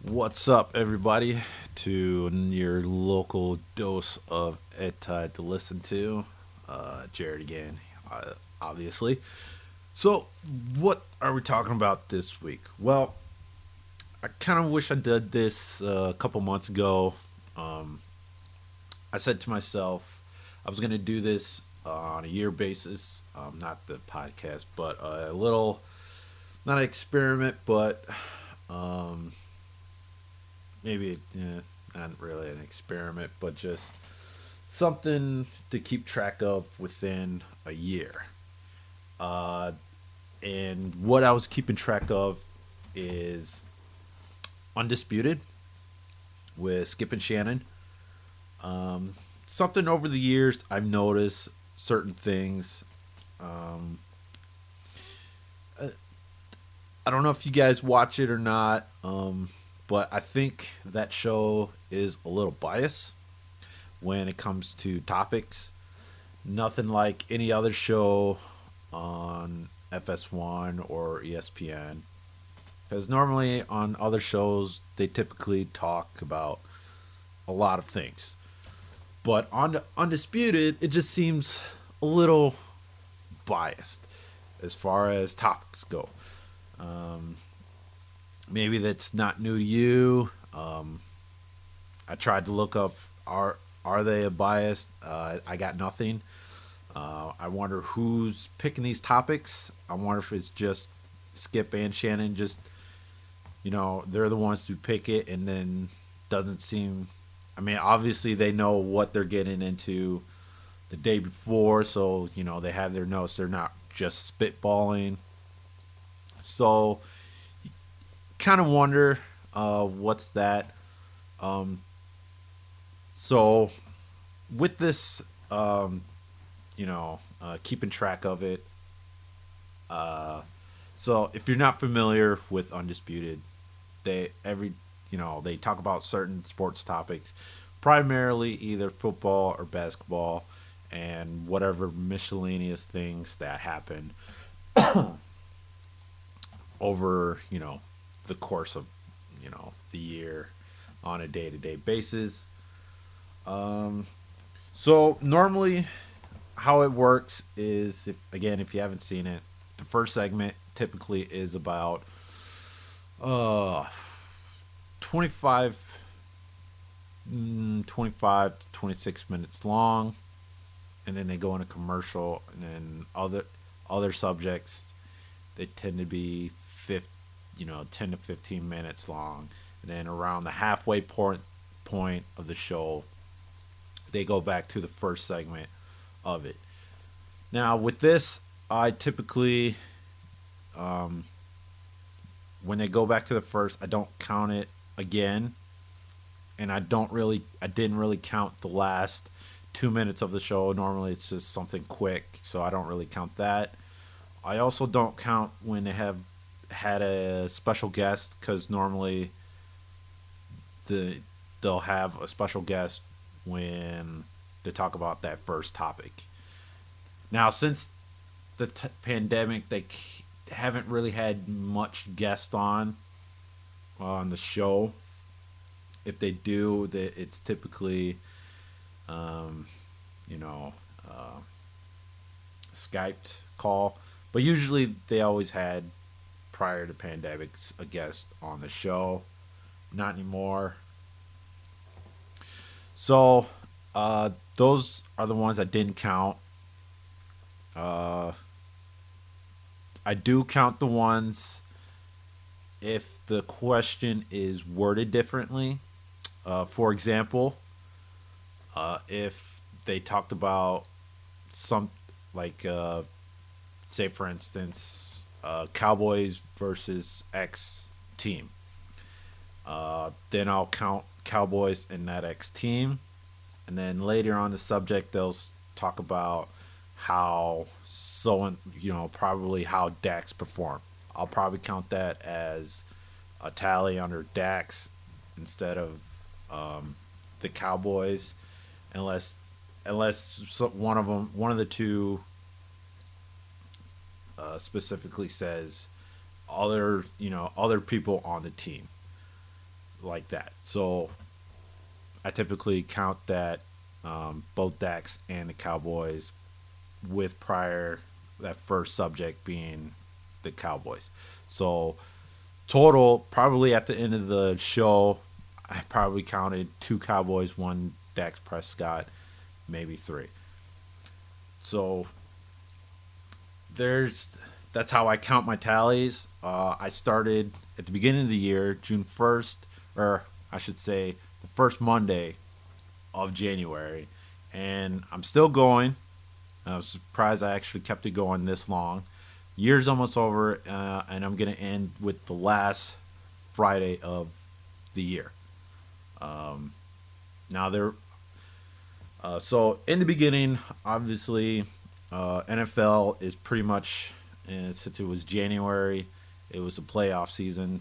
What's up, everybody? To your local dose of Ed Tide to listen to. Jared again, obviously. So, what are we talking about this week? Well, I kind of wish I did this a couple months ago. Um, I said to myself, I was going to do this on a year basis, not the podcast, but a little, not an experiment, but um, maybe not really an experiment, but just something to keep track of within a year. Uh, and what I was keeping track of is Undisputed with Skip and Shannon. Something over the years I've noticed certain things. Um, I don't know if you guys watch it or not, but I think that show is a little biased when it comes to topics. Nothing like any other show on FS1 or ESPN. Because normally on other shows, they typically talk about a lot of things. But on Undisputed, it just seems a little biased as far as topics go. Um, Maybe that's not new to you. I tried to look up are they a bias? I got nothing. I wonder who's picking these topics. I wonder if it's just Skip and Shannon. Just they're the ones who pick it, and then doesn't seem. I mean, obviously they know what they're getting into the day before, so they have their notes. They're not just spitballing. So, kind of wonder what's that. Um, so with this, keeping track of it. Uh, so if you're not familiar with Undisputed, they talk about certain sports topics, primarily either football or basketball, and whatever miscellaneous things that happen over the course of the year on a day to day basis. Um, so normally how it works is if you haven't seen it, the first segment typically is about uh 25 25 to 26 minutes long, and then they go in a commercial, and then other subjects, they tend to be 10 to 15 minutes long, and then around the halfway point of the show, they go back to the first segment of it. Now with this, I typically, um, when they go back to the first, I don't count it again, and I didn't really count the last 2 minutes of the show. Normally it's just something quick, so I don't really count that. I also don't count when they have had a special guest, because normally the they'll have a special guest when they talk about that first topic. Now, since the pandemic, they haven't really had much guest on the show. If they do, it's typally um, you know uh, Skyped call, but usually they always had, prior to pandemics, a guest on the show. Not anymore. So those are the ones I didn't count. Uh, I do count the ones if the question is worded differently. For example, if they talked about some, like, say for instance, Cowboys versus X team, then I'll count Cowboys in that X team, and then later on the subject they'll talk about how probably how Dax performed. I'll probably count that as a tally under Dax instead of the Cowboys, unless one of the two specifically says other people on the team. like that. So I typically count that both Dax and the Cowboys with prior that first subject being the Cowboys. So total, probably at the end of the show, I probably counted two Cowboys, one Dax Prescott, maybe three. So there's that's how I count my tallies. I started at the beginning of the year, June 1st, or I should say the first Monday of January, and I'm still going. I was surprised I actually kept it going this long. Year's almost over, and I'm gonna end with the last Friday of the year. Um, Now there, so in the beginning, obviously, NFL is pretty much, and since it was January, it was the playoff season,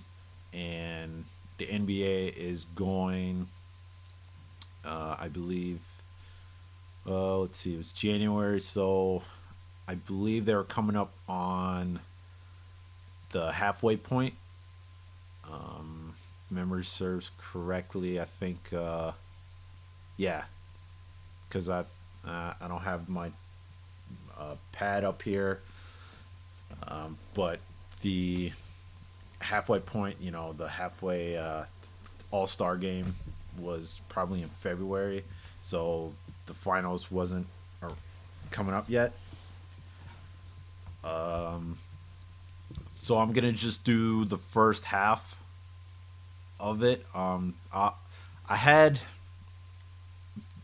and the NBA is going. I believe. Let's see, it was January, so I believe they were coming up on the halfway point. Memory serves correctly, I think. Yeah, because I don't have my pad up here, but the halfway point, the halfway All Star game was probably in February, so the finals wasn't coming up yet. Um, so I'm gonna just do the first half of it. I had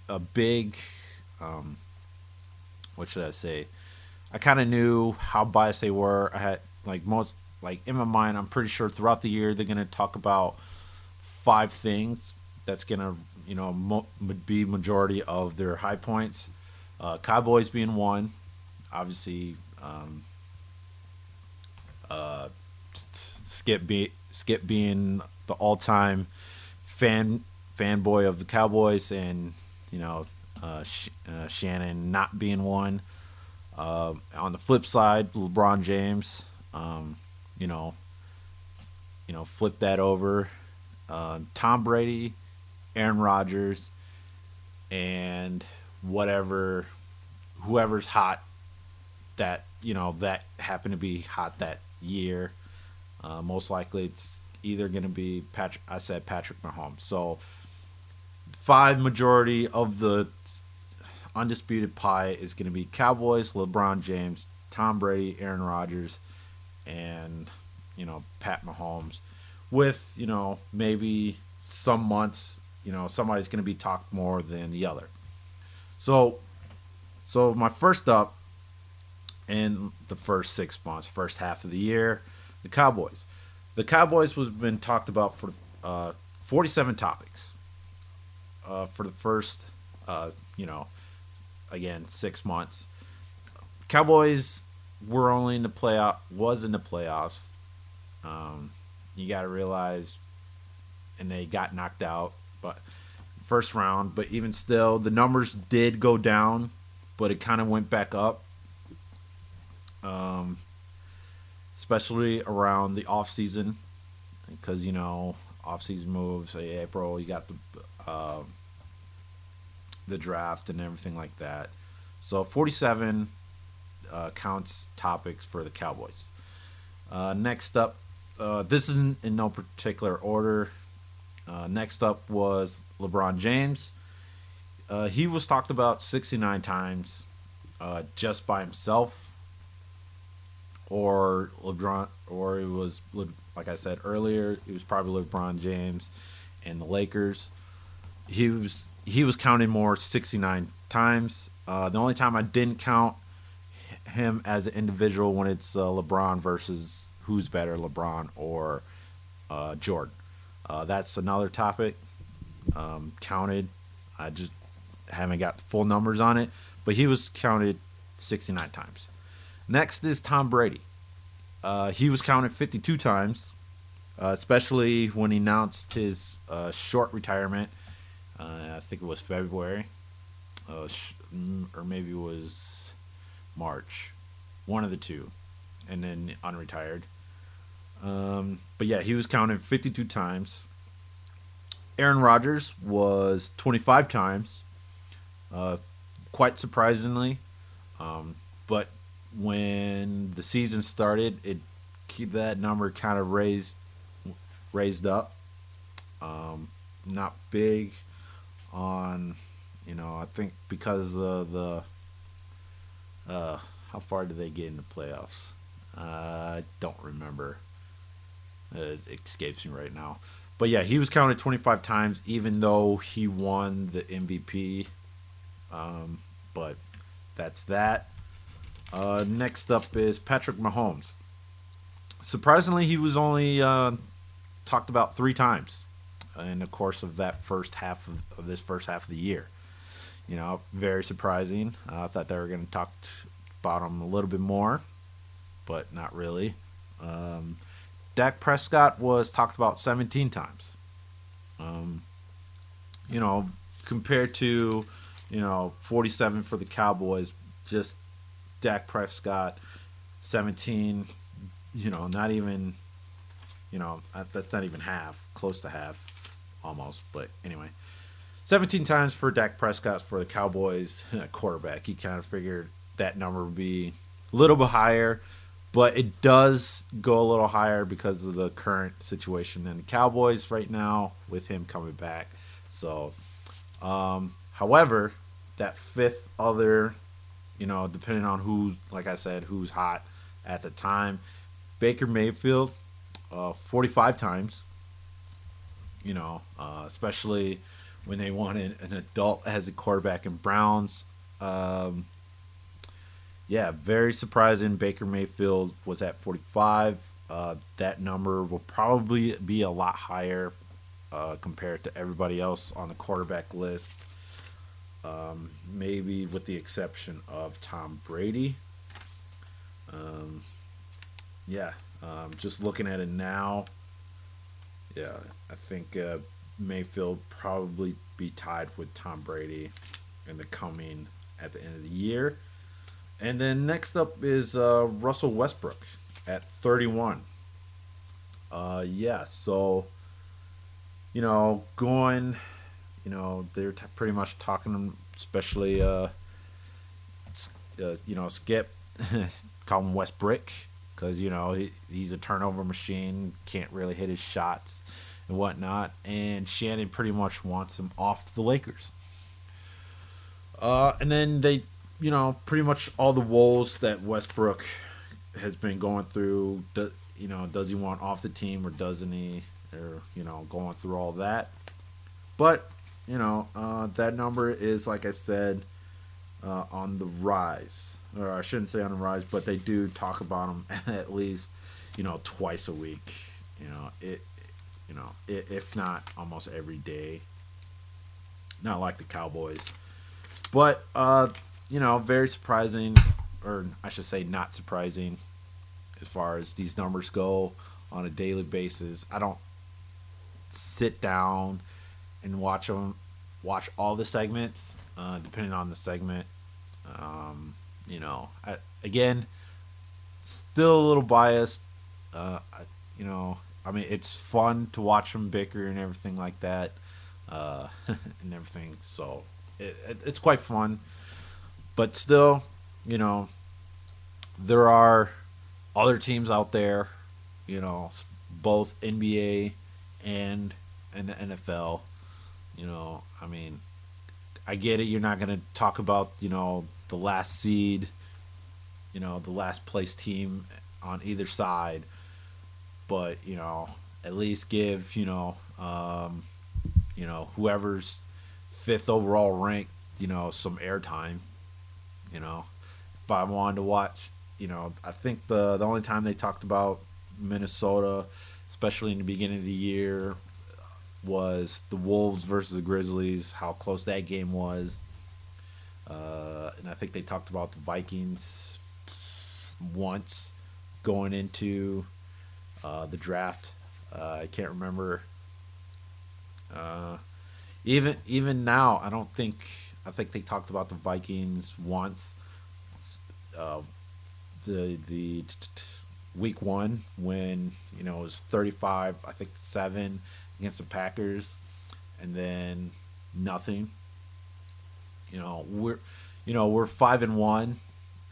a big, um, what should I say? I kind of knew how biased they were. I had like in my mind, I'm pretty sure throughout the year they're gonna talk about five things that's gonna be majority of their high points. Cowboys being one, obviously. Uh, Skip being the all time fanboy of the Cowboys, and Shannon not being one. On the flip side, LeBron James, um, you know, flip that over. Tom Brady, Aaron Rodgers, and whoever's hot that happened to be hot that year. Most likely, it's either going to be Patrick. I said Patrick Mahomes. So five majority of the undisputed pie is going to be Cowboys, LeBron James, Tom Brady, Aaron Rodgers, and Pat Mahomes. With maybe some months somebody's going to be talked more than the other. So my first up in the first 6 months, first half of the year, the Cowboys. The Cowboys was been talked about for 47 topics for the first, again 6 months. Cowboys were only in the was in the playoffs. You got to realize, and they got knocked out, but first round. But even still, the numbers did go down, but it kind of went back up. Um, Especially around the off season, because off season moves. April, you got the draft and everything like that. So 47 counts topics for the Cowboys. Next up, this is in no particular order. Next up was LeBron James. He was talked about 69 times just by himself, or LeBron, or it was like I said earlier, it was probably LeBron James and the Lakers. He was counted more 69 times. The only time I didn't count him as an individual when it's LeBron versus who's better, LeBron or Jordan. That's another topic. Counted. I just haven't got the full numbers on it, but he was counted 69 times. Next is Tom Brady. He was counted 52 times, especially when he announced his short retirement. I think it was February, or maybe it was March, one of the two, and then unretired. But yeah, he was counted 52 times. Aaron Rodgers was 25 times, uh, quite surprisingly. But when the season started, it that number kind of raised up. Not big on, I think because of the how far did they get in the playoffs? I don't remember. It escapes me right now. But yeah, he was counted 25 times, even though he won the MVP. But that's that. Next up is Patrick Mahomes. Surprisingly, he was only talked about 3 times in the course of that first half of this first half of the year. Very surprising. I thought they were going to talk about him a little bit more, but not really. Um, Dak Prescott was talked about 17 times. Um, you know, Compared to, 47 for the Cowboys, just Dak Prescott, 17, not even, that's not even half, close to half, almost. But anyway, 17 times for Dak Prescott for the Cowboys quarterback. He kind of figured that number would be a little bit higher, but it does go a little higher because of the current situation in the Cowboys right now with him coming back. So, however, that fifth other, depending on who's, like I said, who's hot at the time, Baker Mayfield, 45 times, especially when they wanted an adult as a quarterback in Browns. Um, yeah, very surprising. Baker Mayfield was at 45. That number will probably be a lot higher compared to everybody else on the quarterback list. Maybe with the exception of Tom Brady. Um, yeah, just looking at it now, yeah, I think Mayfield probably be tied with Tom Brady in the coming at the end of the year. And then next up is Russell Westbrook at 31. Yeah, so going, they're pretty much talking, especially Skip, call him Westbrook because he's a turnover machine, can't really hit his shots and whatnot, and Shannon pretty much wants him off the Lakers. And then they, pretty much all the woes that Westbrook has been going through. Does he want off the team or doesn't he? Or going through all that. But that number is, like I said, on the rise. Or I shouldn't say on the rise, but they do talk about him at least, twice a week. If not almost every day. Not like the Cowboys. But, very surprising, or I should say not surprising, as far as these numbers go on a daily basis. I don't sit down and watch all the segments, depending on the segment. Again, still a little biased. I mean, it's fun to watch them bicker and everything like that, and everything. So it's quite fun, but still, there are other teams out there, both NBA and the NFL. I mean, I get it. You're not going to talk about, the last seed, the last place team on either side, but, at least give, whoever's fifth overall ranked, some airtime. If I wanted to watch, I think the only time they talked about Minnesota, especially in the beginning of the year, was the Wolves versus the Grizzlies, how close that game was. And I think they talked about the Vikings once going into the draft. I can't remember. Even now, I think they talked about the Vikings once. Uh, the week one when it was 35, I think 7 against the Packers, and then nothing. We're we're 5-1.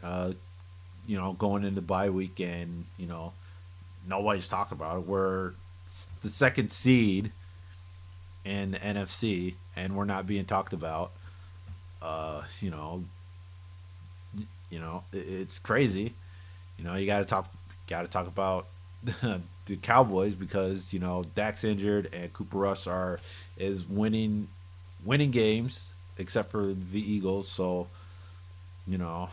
Uh, going into bye week, and nobody's talking about it. We're the second seed in the NFC, and we're not being talked about. Uh, you know, it's crazy. You got to talk about the Cowboys because Dak's injured and Cooper Rush is winning games except for the Eagles. So you know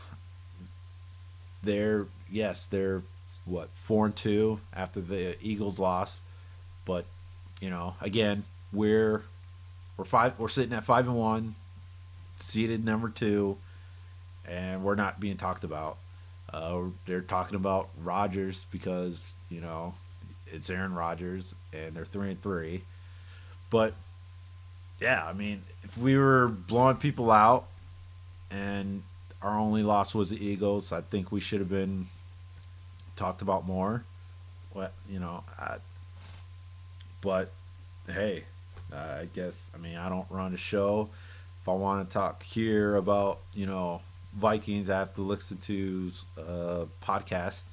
they're what 4-2 after the Eagles lost, but again we're sitting at 5-1, seeded number 2, and we're not being talked about. They're talking about Rodgers because it's Aaron Rodgers, and they're 3-3. But yeah, I mean, if we were blowing people out and our only loss was the Eagles, I think we should have been talked about more. What but hey, I guess I mean I don't run a show. If I want to talk here about Vikings, I have to listen to podcast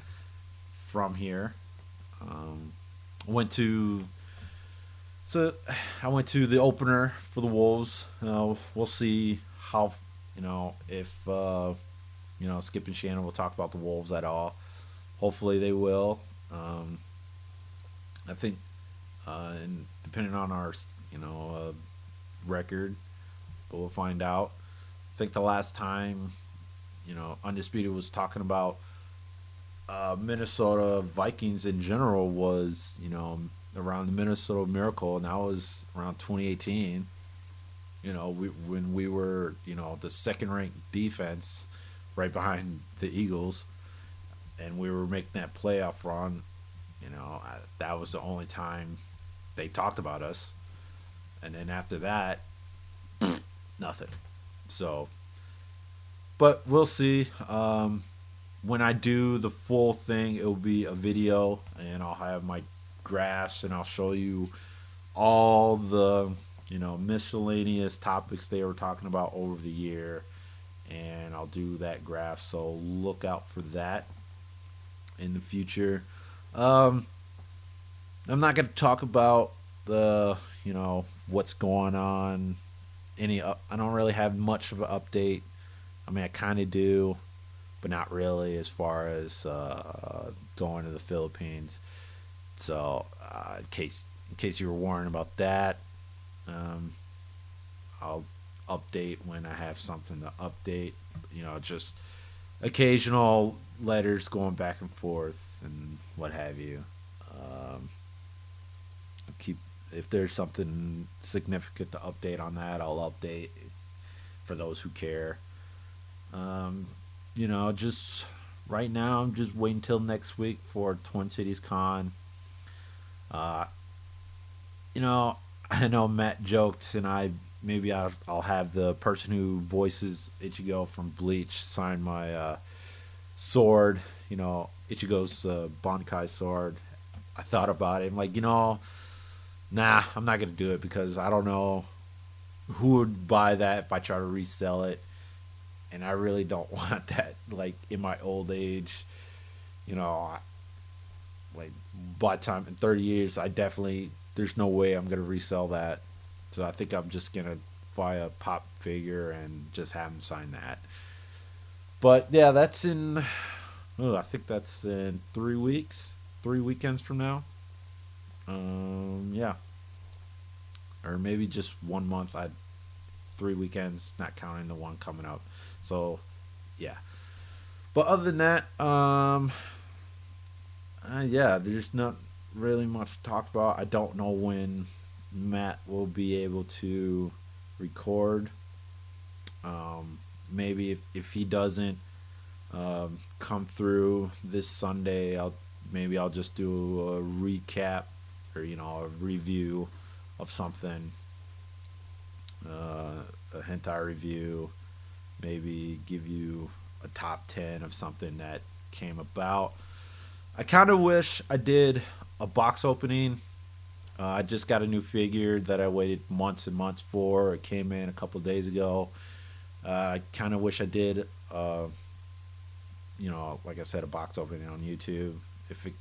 from here. Um, went to so I went to the opener for the Wolves. We'll see how if Skip and Shannon will talk about the Wolves at all. Hopefully they will. I think, and depending on our record, but we'll find out. I think the last time Undisputed was talking about Minnesota Vikings in general was around the Minnesota Miracle, and that was around 2018. When we were the second ranked defense, right behind the Eagles, and we were making that playoff run. That was the only time they talked about us, and then after that, nothing. So, but we'll see. When I do the full thing, it will be a video, and I'll have my graphs, and I'll show you all the miscellaneous topics they were talking about over the year, and I'll do that graph. So look out for that in the future. Um, I'm not going to talk about the what's going on. I don't really have much of an update. I mean, I kind of do, but not really as far as going to the Philippines. So, in case you were worrying about that, um, I'll update when I have something to update. Just occasional letters going back and forth and what have you. Um, keep If there's something significant to update on that, I'll update for those who care. Um, just right now, I'm just waiting till next week for Twin Cities Con. Uh, I know Matt joked, and maybe I'll have the person who voices Ichigo from Bleach sign my sword. Ichigo's Bankai sword. I thought about it. I'm like, nah, I'm not gonna do it because I don't know who would buy that if I try to resell it, and I really don't want that. Like in my old age, you know, like by the time in 30 years, there's no way I'm gonna resell that. So I think I'm just gonna buy a pop figure and just have him sign that. But yeah, I think that's in 3 weeks, 3 weekends from now. Yeah, or maybe just 1 month. 3 weekends, not counting the one coming up. So yeah. But other than that, yeah, there's not really much to talk about. I don't know when Matt will be able to record. Maybe if he doesn't come through this Sunday, I'll just do a recap or a review of something, a hentai review. Maybe give you a top 10 of something that came about. I kind of wish I did a box opening I just got a new figure that I waited months and months for. It came in a couple days ago. I kind of wish I did, like I said, a box opening on YouTube. If it,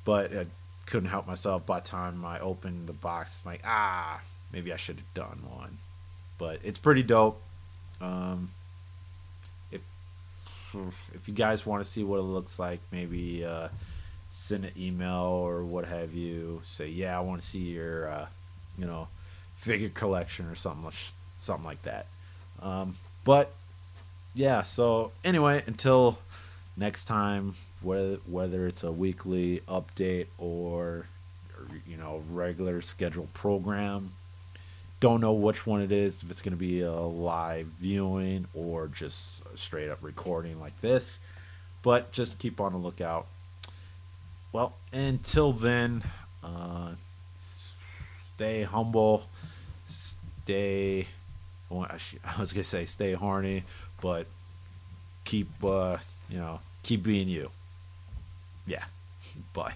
but I couldn't help myself. By the time I opened the box, I'm like, maybe I should have done one. But it's pretty dope. Um, if if you guys want to see what it looks like, maybe send an email or what have you. Say, yeah, I want to see your, you know, figure collection or something like that. But yeah, so anyway, until next time, whether it's a weekly update or regular scheduled program, don't know which one it is. If it's going to be a live viewing or just a straight up recording like this, but just keep on the lookout. Well, until then, uh, stay humble, stay. Well, I was gonna say stay horny, but keep keep being you. Yeah. Bye.